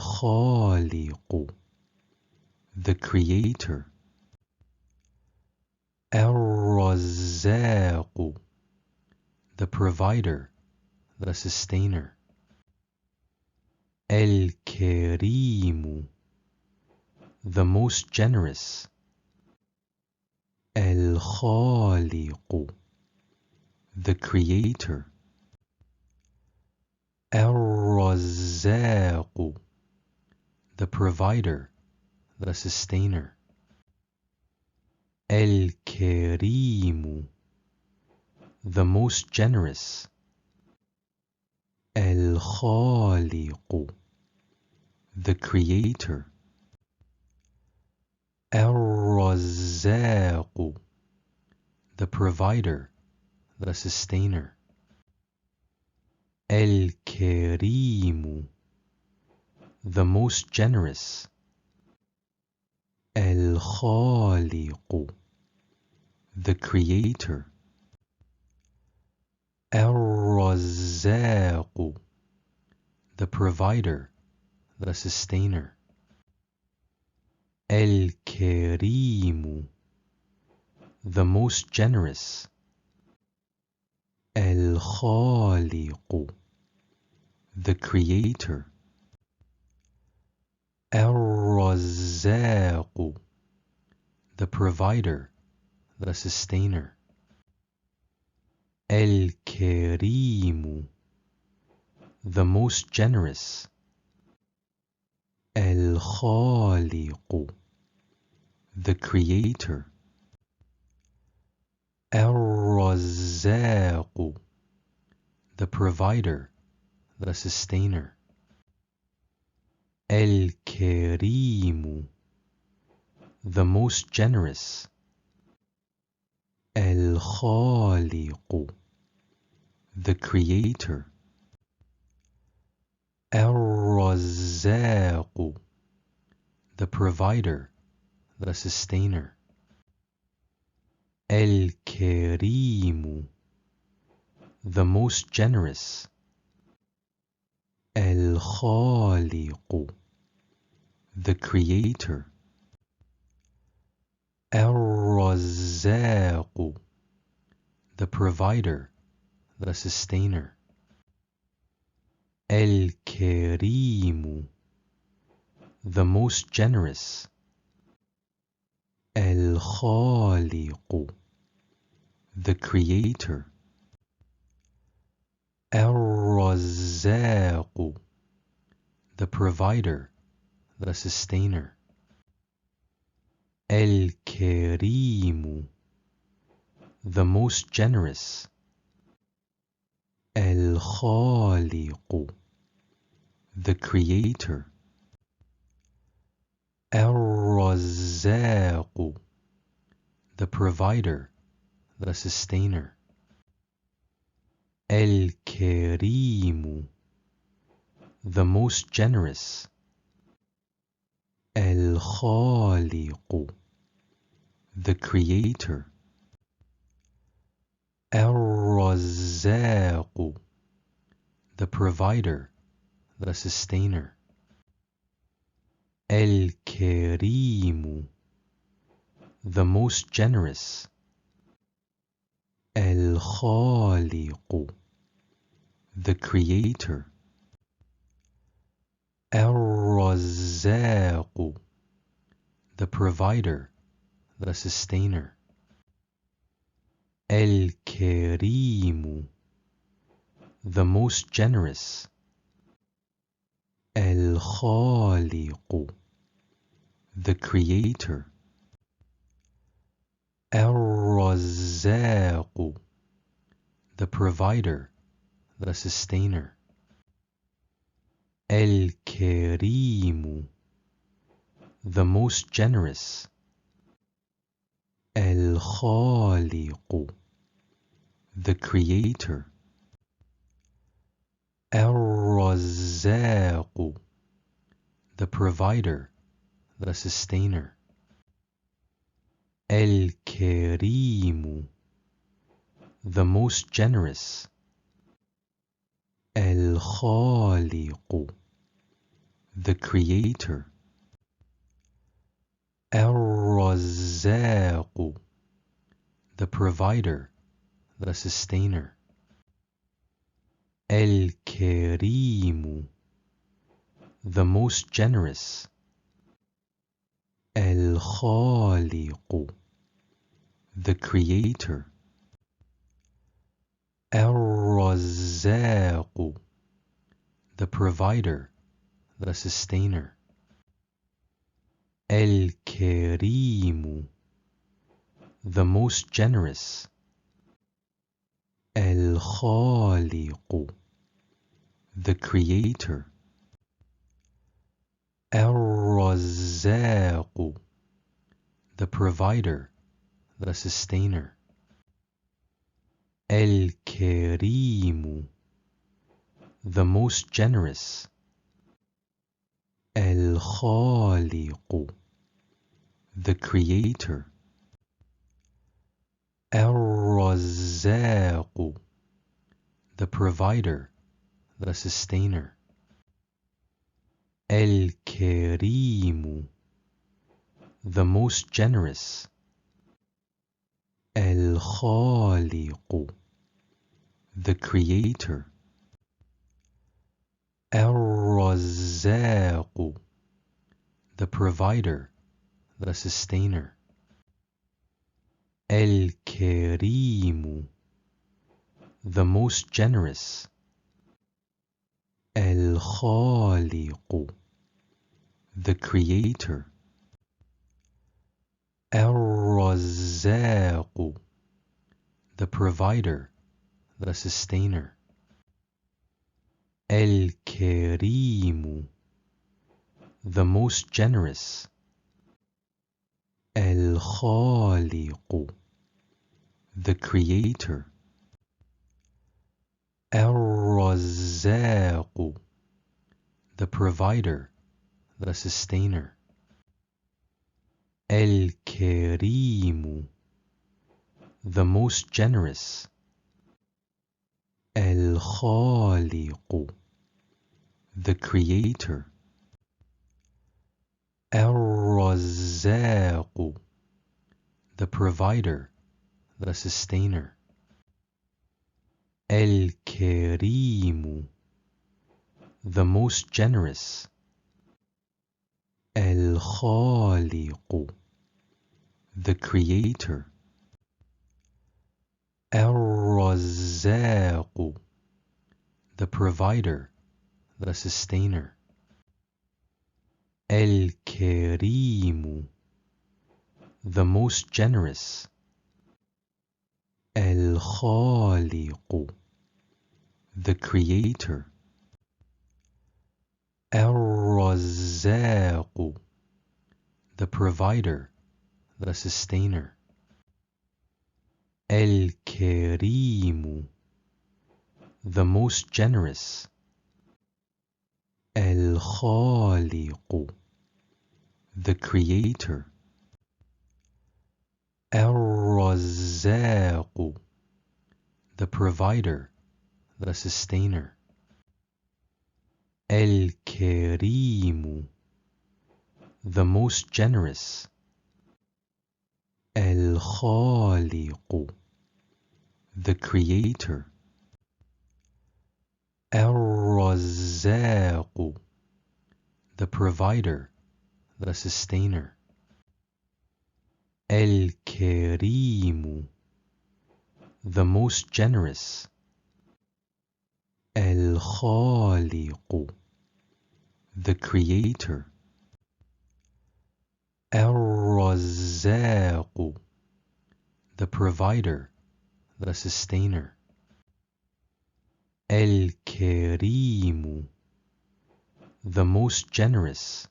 الخالق, the creator. الرزاق, the provider, the sustainer. الكريم, the most generous. الخالق, the creator. الرزاق, the provider, the sustainer. الكريم, the most generous. الخالق, the creator. الرزاق, the provider, the sustainer. الكريم, the most generous. الخالق, the creator. الرزاق, the provider, the sustainer. الكريم, the most generous. الخالق, the creator. الرزاق, the provider, the sustainer. الكريم, the most generous. الخالق, the creator. الرزاق, the provider, the sustainer. الكريم, the most generous. الخالق, the creator. الرزاق, the provider, the sustainer. الكريم, the most generous. الخالق, the creator. الرزاق, the provider, the sustainer. الكريم, the most generous. الخالق, the creator. الرزاق, the provider, the sustainer. الكريم, the most generous. الخالق, the creator. الرزاق, the provider, the sustainer. الكريم, the most generous. الخالق, the creator. الرزاق, the provider, the sustainer. الكريم, the most generous. الخالق, the creator. الرزاق, the provider, the sustainer. الكريم, the most generous. الخالق, the creator. الرزاق, the provider, the sustainer. الكريم, the most generous. الخالق, the creator. الرزاق, the provider, the sustainer. الكريم, the most generous. الخالق, the Creator. Ar-Razzaq, the Provider, the Sustainer. Al-Kareem, the Most Generous. Al-Khaliq, the Creator. Ar-Razzaq, the Provider, the Sustainer. Al-Kareem, the Most Generous. Al-Khaliq, the Creator. Ar-Razzaq, the Provider, the Sustainer. Al-Kareem, the Most Generous. Al-Khaliq, the Creator. Ar-Razzaq, the Provider, the Sustainer. Al-Kareem, the Most Generous. Al-Khaliq, the Creator. Ar-Razzaq, the Provider, the Sustainer. Al-Kareem, the Most Generous. Al-Khaliq, the Creator. Ar-Razzaq, the Provider, the Sustainer. Al-Kareem, the Most Generous. Al-Khaliq, the Creator. Ar-Razzaq, the Provider, the Sustainer. Al-Kareem, the Most Generous. Al-Khaliq, the Creator. Ar-Razzaq, the Provider, the Sustainer. Al-Kareem, the Most Generous. Al-Khaliq, the Creator. Ar-Razzaq, the Provider, the Sustainer. Al-Kareem, the Most Generous. Al-Khaliq, the Creator. Ar-Razzaq, the Provider, the Sustainer. Al-Kareem, the Most Generous. Al-Khaliq, the Creator. Ar-Razzaq, the Provider, the Sustainer. Al-Kareem, the Most Generous. Al-Khaliq, the Creator. Ar-Razzaq, the Provider, the Sustainer. Al-Kareem, the Most Generous. Al-Khaliq, the Creator. Ar-Razzaq, the Provider, the Sustainer. Al-Kareem, the Most Generous.